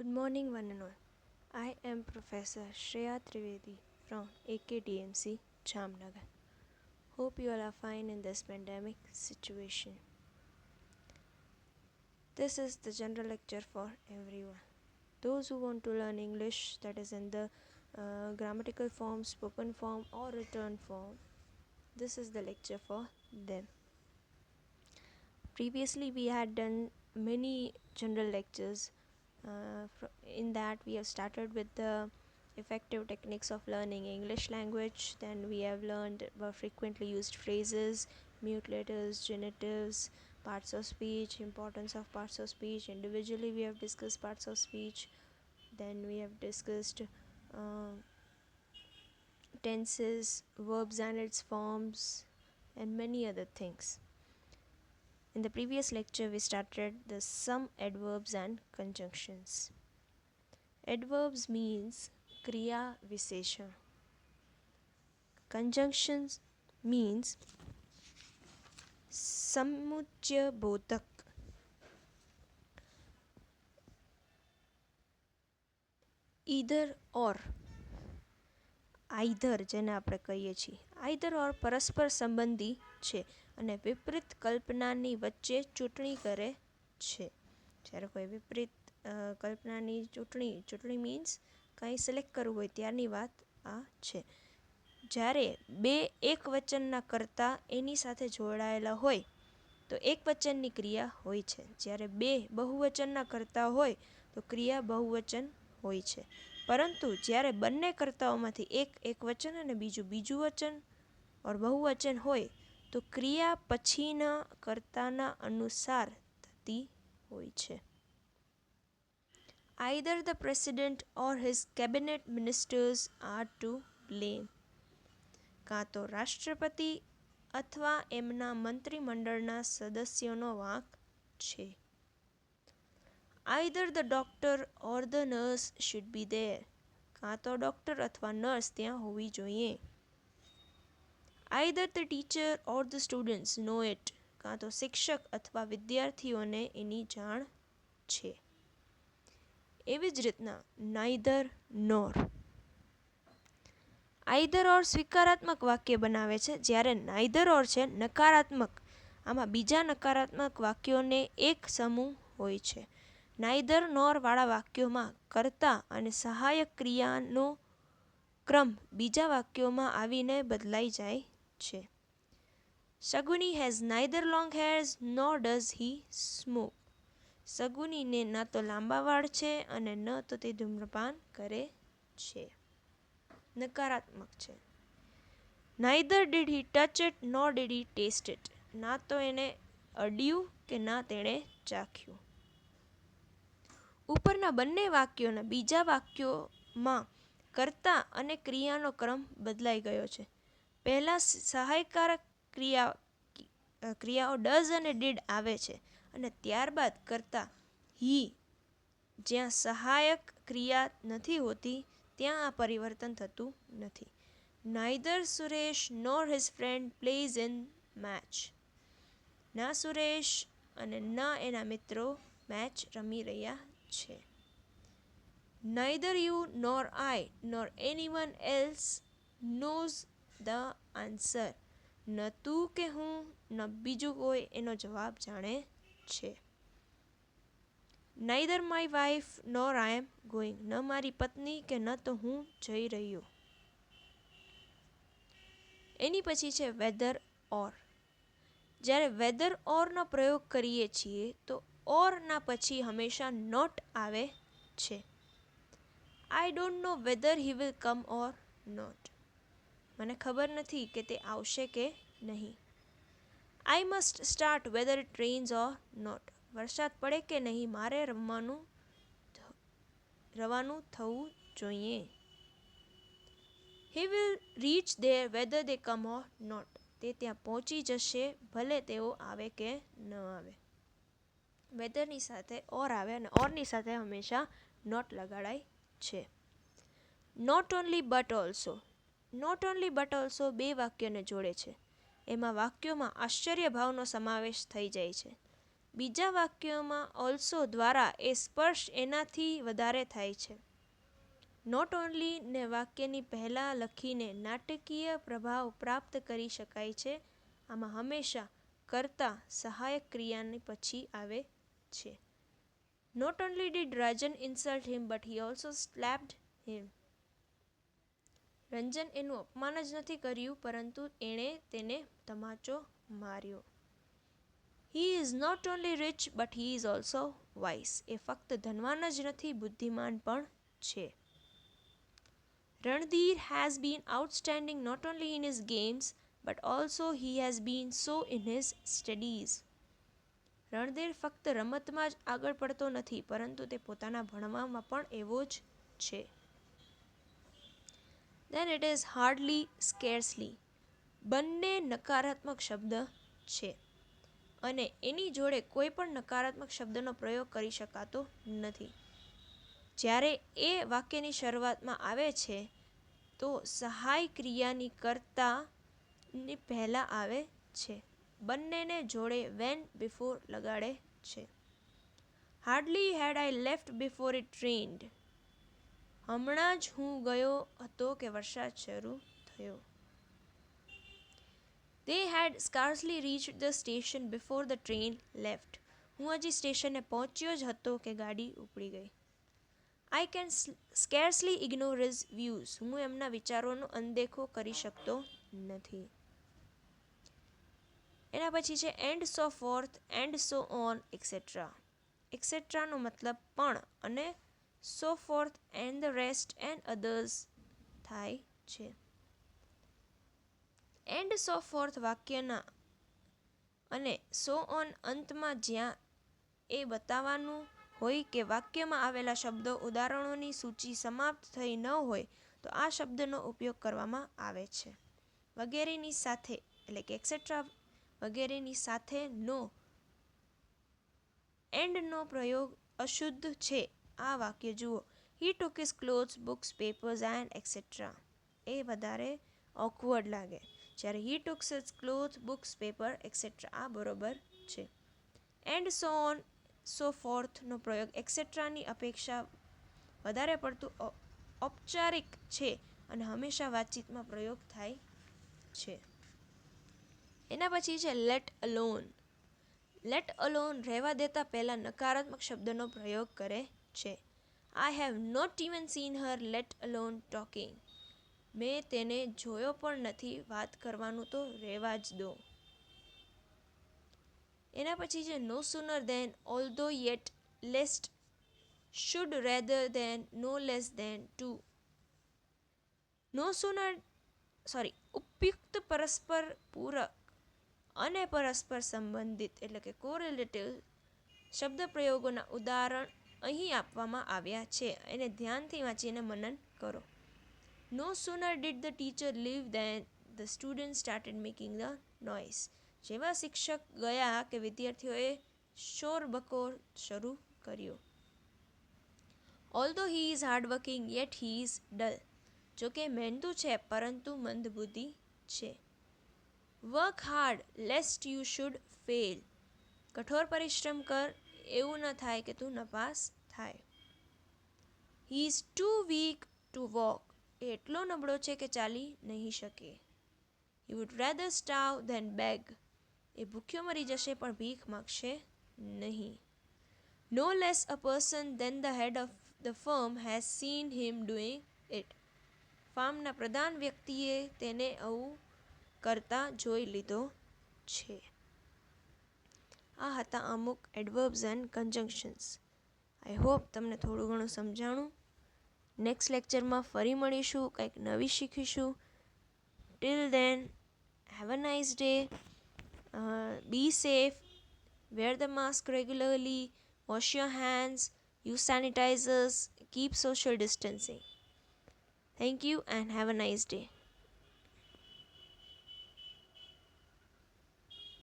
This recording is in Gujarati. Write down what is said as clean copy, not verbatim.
Good morning, one and all. I am Professor Shreya Trivedi from AKDMC, Jamnagar. Hope you all are fine in this pandemic situation. This is the general lecture for everyone. Those who want to learn English, that is in the grammatical form, spoken form, or written form, this is the lecture for them. Previously, we had done many general lectures. In that, we have started with the effective techniques of learning English language. Then we have learned about frequently used phrases, mute letters, genitives, parts of speech, importance of parts of speech. Individually, we have discussed parts of speech. Then we have discussed tenses, verbs and its forms, and many other things. In the previous lecture, we started the some adverbs and conjunctions. Adverbs means kriya visheshan. Conjunctions means samuchya bodhak. Either or, either જેને આપણે કહીએ છીએ, આઈધર ઓર પરસ્પર સંબંધી છે અને વિપરીત કલ્પનાની વચ્ચે ચૂંટણી કરે છે. જ્યારે કોઈ વિપરીત કલ્પનાની ચૂંટણી મીન્સ કંઈ સિલેક્ટ કરવું હોય ત્યારની વાત આ છે. જ્યારે બે એક વચનના કરતા એની સાથે જોડાયેલા હોય તો એક વચનની ક્રિયા હોય છે. જ્યારે બે બહુવચનના કરતા હોય તો ક્રિયા બહુવચન હોય છે. પરંતુ જ્યારે બંને કર્તાઓમાંથી એક વચન અને બીજું વચન ઓર બહુવચન હોય તો ક્રિયા પછીના કર્તાના અનુસાર થતી હોય છે. Either the president or his cabinet ministers are to blame. કાં તો રાષ્ટ્રપતિ અથવા એમના મંત્રીમંડળના સદસ્યોનો વાંક છે. Either the doctor or the nurse should be there. કાં તો ડૉક્ટર અથવા નર્સ ત્યાં હોવી જોઈએ. Either the teacher or the students know it. કાં તો શિક્ષક અથવા વિદ્યાર્થીઓને એની જાણ છે. એવી જ રીતના neither nor. Either or સ્વીકારાત્મક વાક્ય બનાવે છે, જ્યારે neither or છે નકારાત્મક. આમાં બીજા નકારાત્મક વાક્યોને એક સમૂહ હોય છે. neither nor વાળા વાક્યોમાં કર્તા અને સહાયક ક્રિયાનો ક્રમ બીજા વાક્યોમાં આવીને બદલાઈ જાય છે. Shaguni has neither long hairs nor does he smoke. સગુનીને ન તો લાંબા વાળ છે અને ન તો તે ધૂમ્રપાન કરે છે. નકારાત્મક છે. Neither did he touch it nor did he taste it. ના તો એને અડ્યું કે ના તેણે ચાખ્યું. ઉપરના બંને વાક્યોના બીજા વાક્યોમાં કર્તા અને ક્રિયાનો ક્રમ બદલાઈ ગયો છે. પહેલા સહાયકારક ક્રિયાઓ ડઝ અને ડીડ આવે છે અને ત્યારબાદ કર્તા હી. જ્યાં સહાયક ક્રિયા નથી હોતી ત્યાં આ પરિવર્તન થતું નથી. Neither Suresh nor his friend plays in match. ના સુરેશ અને ના એના મિત્રો મેચ રમી રહ્યા છે. Neither you nor I nor anyone else knows the answer. ન તું કે હું ન બીજું કોઈ એનો જવાબ જાણે છે. Neither my wife nor I am going. ન મારી પત્ની કે ન તો હું જઈ રહ્યો. એની પછી છે વેધર ઓર. જ્યારે વેધર ઓરનો પ્રયોગ કરીએ છીએ તો ઓરના પછી હંમેશા નોટ આવે છે. I don't know whether he will come or not. મને ખબર નથી કે તે આવશે કે નહીં. I must start whether it rains or not. વરસાદ પડે કે નહીં મારે રવાનું થવું જોઈએ. He will reach there whether they come or not. તે ત્યાં પહોંચી જશે ભલે તેઓ આવે કે ન આવે. વેધરની સાથે ઓર આવે અને ઓરની સાથે હંમેશા નોટ લગાડાય છે. Not only but also. Not only but also બે વાક્યોને જોડે છે. એમાં વાક્યોમાં આશ્ચર્ય ભાવનો સમાવેશ થઈ જાય છે. બીજા વાક્યમાં ઓલ્સો દ્વારા એ સ્પર્શ એનાથી વધારે થાય છે. નોટ ઓનલી ને વાક્યની પહેલાં લખીને નાટકીય પ્રભાવ પ્રાપ્ત કરી શકાય છે. આમાં હંમેશા કર્તા સહાયક ક્રિયાની પછી આવે છે. Not only did Rajan insult him but he also slapped him. Ranjan એનું અપમાન જ નથી કર્યું પરંતુ એણે તેને તમાચો માર્યો. He is not only rich but he is also wise. એ ફક્ત ધનવાન જ નથી બુદ્ધિમાન પણ છે. Randhir has been outstanding not only in his games but also he has been so in his studies. Randhir ફક્ત રમતમાં જ આગળ પડતો નથી પરંતુ તે પોતાના ભણવામાં પણ એવો જ છે. Then it is hardly, scarcely. બંને નકારાત્મક શબ્દ છે અને એની જોડે કોઈ પણ નકારાત્મક શબ્દનો પ્રયોગ કરી શકાતો નથી. જ્યારે એ વાક્યની શરૂઆતમાં આવે છે તો સહાય ક્રિયાની કર્તાની પહેલાં આવે છે. બંનેને જોડે when before લગાડે છે. Hardly had I left before it rained. હમણાં જ હું ગયો હતો કે વરસાદ શરૂ થયો. They had scarcely reached the station before the train left. હું હજી સ્ટેશને પહોંચ્યો જ હતો કે ગાડી ઉપડી ગઈ. I can scarcely ignore his views. હું એમના વિચારોનો અનદેખો કરી શકતો નથી. એના પછી છે and so forth and so on etc. etc નો મતલબ પણ અને so forth and the rest and others થાય છે. and so forth વાક્યના અને so on અંતમાં જ્યાં એ બતાવવાનું હોય કે વાક્યમાં આવેલા શબ્દો ઉદાહરણોની સૂચિ સમાપ્ત થઈ ન હોય તો આ શબ્દનો ઉપયોગ કરવામાં આવે છે. વગેરેની સાથે એટલે કે એક્સેટ્રા વગેરેની સાથે નો એન્ડનો પ્રયોગ અશુદ્ધ છે. આ વાક્ય જુઓ. He took his clothes, books, papers and etc. એ વધારે ઓકવર્ડ લાગે. જ્યારે he took his clothes, books, paper etc. આ બરોબર છે. and so on so forth નો પ્રયોગ એક્સેટ્રાની અપેક્ષા વધારે પડતું ઔપચારિક છે અને હંમેશા વાતચીતમાં પ્રયોગ થાય છે. એના પછી છે લેટ અલોન. લેટ અલોન રહેવા દેતા પહેલાં નકારાત્મક શબ્દનો પ્રયોગ કરે છે. I have not even seen her let alone talking. મેં તેને જોયો પણ નથી, વાત કરવાનું તો રહેવા જ દો. એના પછી છે no sooner than, although yet, lest, should rather than, no less than, to. ઉપયુક્ત પરસ્પર પૂરક અને પરસ્પર સંબંધિત એટલે કે કોરિલેટિવ શબ્દ પ્રયોગોના ઉદાહરણ અહીં આપવામાં આવ્યા છે. એને ધ્યાનથી વાંચીને મનન કરો. No sooner did the teacher leave than the students started making the noise. જેવા શિક્ષક ગયા કે વિદ્યાર્થીઓએ શોરબકોર શરૂ કર્યો. Although he is hardworking, yet he is dull. જોકે મહેનતુ છે પરંતુ મંદબુદ્ધિ છે. Work hard lest you should fail. કઠોર પરિશ્રમ કર એવું ન થાય કે તું નપાસ થાય. He is too weak to walk. એ એટલો નબળો છે કે ચાલી નહીં શકે. He would rather starve than beg. એ ભૂખ્યો મરી જશે પણ ભીખ માગશે નહીં. No less a person than the head of the firm has seen him doing it. ફાર્મના પ્રધાન વ્યક્તિએ તેને આવું કરતા જોઈ લીધો છે. આ હતા અમુક એડવર્બ્સ એન્ડ કન્જંક્શન્સ. આઈ હોપ તમને થોડું ઘણું સમજાણું. નેક્સ્ટ લેક્ચરમાં ફરી મળીશું, કંઈક નવી શીખીશું. Till then have a nice day. Be safe, wear the mask regularly, wash your hands, use sanitizers, keep social distancing. Thank you and have a nice day.